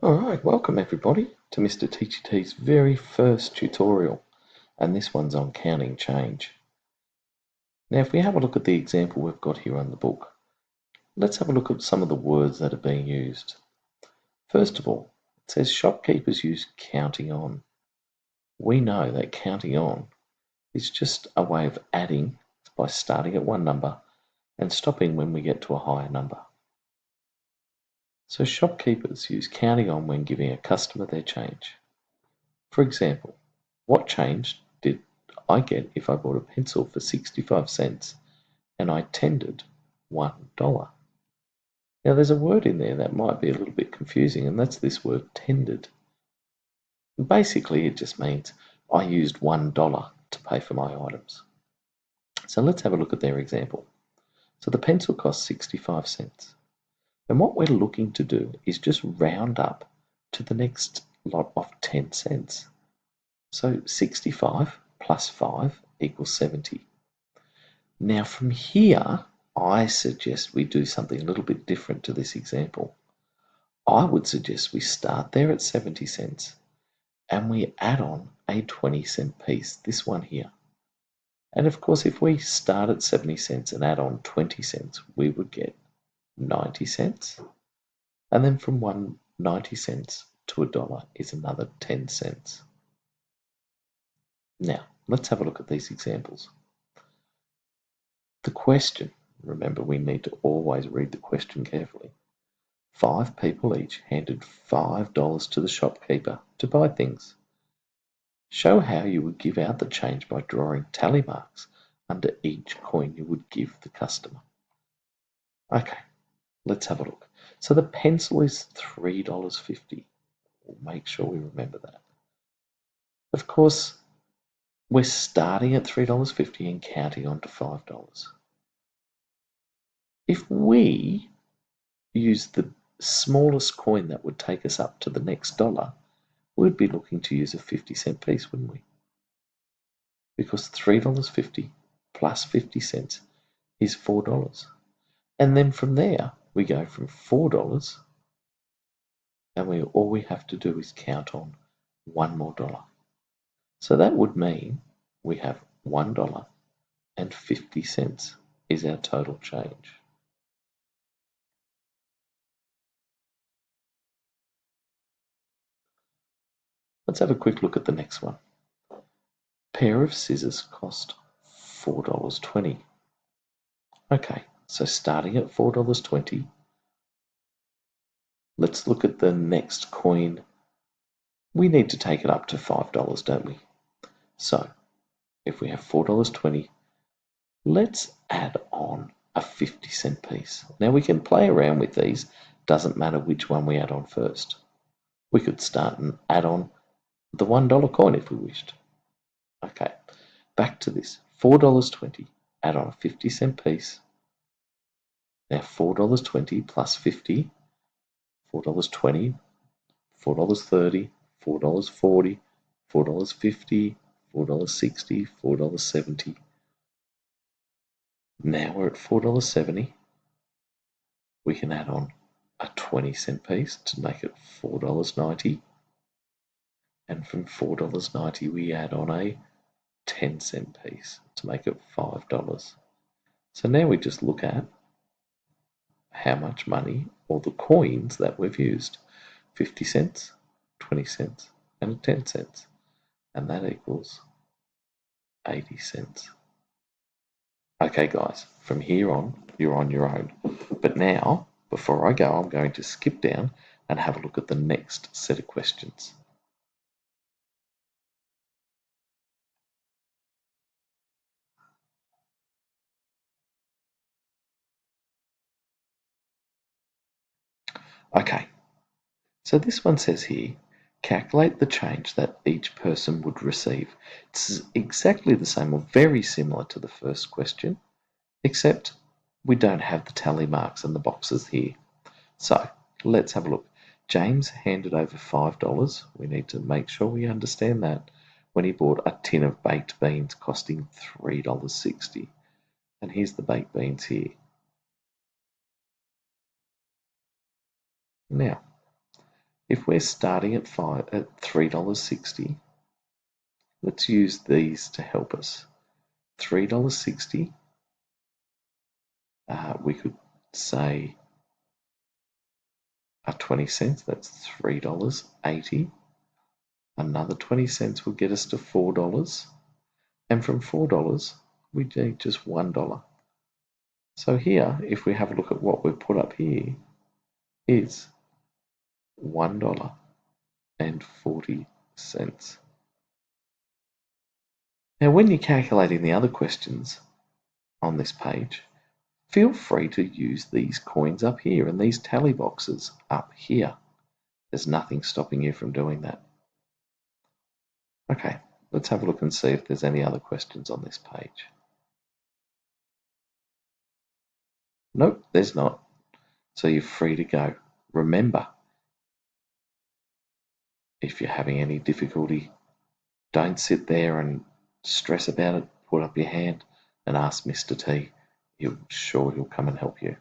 Alright, welcome everybody to Mr. Teachy T's very first tutorial, and this one's on counting change. Now if we have a look at the example we've got here on the book, let's have a look at some of the words that are being used. First of all, it says shopkeepers use counting on. We know that counting on is just a way of adding by starting at one number and stopping when we get to a higher number. So shopkeepers use counting on when giving a customer their change. For example, what change did I get if I bought a pencil for 65 cents and I tendered $1? Now there's a word in there that might be a little bit confusing, and that's this word tendered. Basically it just means I used $1 to pay for my items. So let's have a look at their example. So the pencil costs 65 cents. And what we're looking to do is just round up to the next lot of 10 cents. So 65 plus 5 equals 70. Now from here, I suggest we do something a little bit different to this example. I would suggest we start there at 70 cents and we add on a 20-cent piece, this one here. And of course, if we start at 70 cents and add on 20 cents, we would get 90 cents. And then from 90 cents to $1 is another 10 cents. Now, let's have a look at these examples. The question, remember we need to always read the question carefully. 5 people each handed $5 to the shopkeeper to buy things. Show how you would give out the change by drawing tally marks under each coin you would give the customer. Okay, let's have a look. So the pencil is $3.50. We'll make sure we remember that. Of course, we're starting at $3.50 and counting on to $5. If we use the smallest coin that would take us up to the next dollar, we'd be looking to use a 50-cent piece, wouldn't we? Because $3.50 plus 50 cents is $4. And then from there, we go from $4 and all we have to do is count on one more dollar. So that would mean we have $1.50 is our total change. Let's have a quick look at the next one. Pair of scissors cost $4.20. Okay, so starting at $4.20, let's look at the next coin. We need to take it up to $5, don't we? So if we have $4.20, let's add on a 50-cent piece. Now we can play around with these, doesn't matter which one we add on first. We could start and add on the $1 coin if we wished. Okay, back to this. $4.20, add on a 50-cent piece. Now $4.20 plus 50, $4.20, $4.30, $4.40, $4.50, $4.60, $4.70. Now we're at $4.70. We can add on a 20-cent piece to make it $4.90. And from $4.90 we add on a 10-cent piece to make it $5. So now we just look at how much money, or the coins that we've used. 50 cents, 20 cents, and 10 cents. And that equals 80 cents. Okay guys, from here on, you're on your own. But now, before I go, I'm going to skip down and have a look at the next set of questions. Okay, so this one says here, calculate the change that each person would receive. It's exactly the same or very similar to the first question, except we don't have the tally marks and the boxes here. So let's have a look. James handed over $5. We need to make sure we understand that, when he bought a tin of baked beans costing $3.60. And here's the baked beans here. Now, If we're starting at $3.60, let's use these to help us. $3.60, we could say 20 cents, that's $3.80. Another 20 cents will get us to $4. And from $4, we need just $1. So here, if we have a look at what we've put up here, is $1.40. Now, when you're calculating the other questions on this page, feel free to use these coins up here and these tally boxes up here. There's nothing stopping you from doing that. Okay, let's have a look and see if there's any other questions on this page. Nope, there's not. So you're free to go. Remember, if you're having any difficulty, don't sit there and stress about it. Put up your hand and ask Mr. T. He'll come and help you.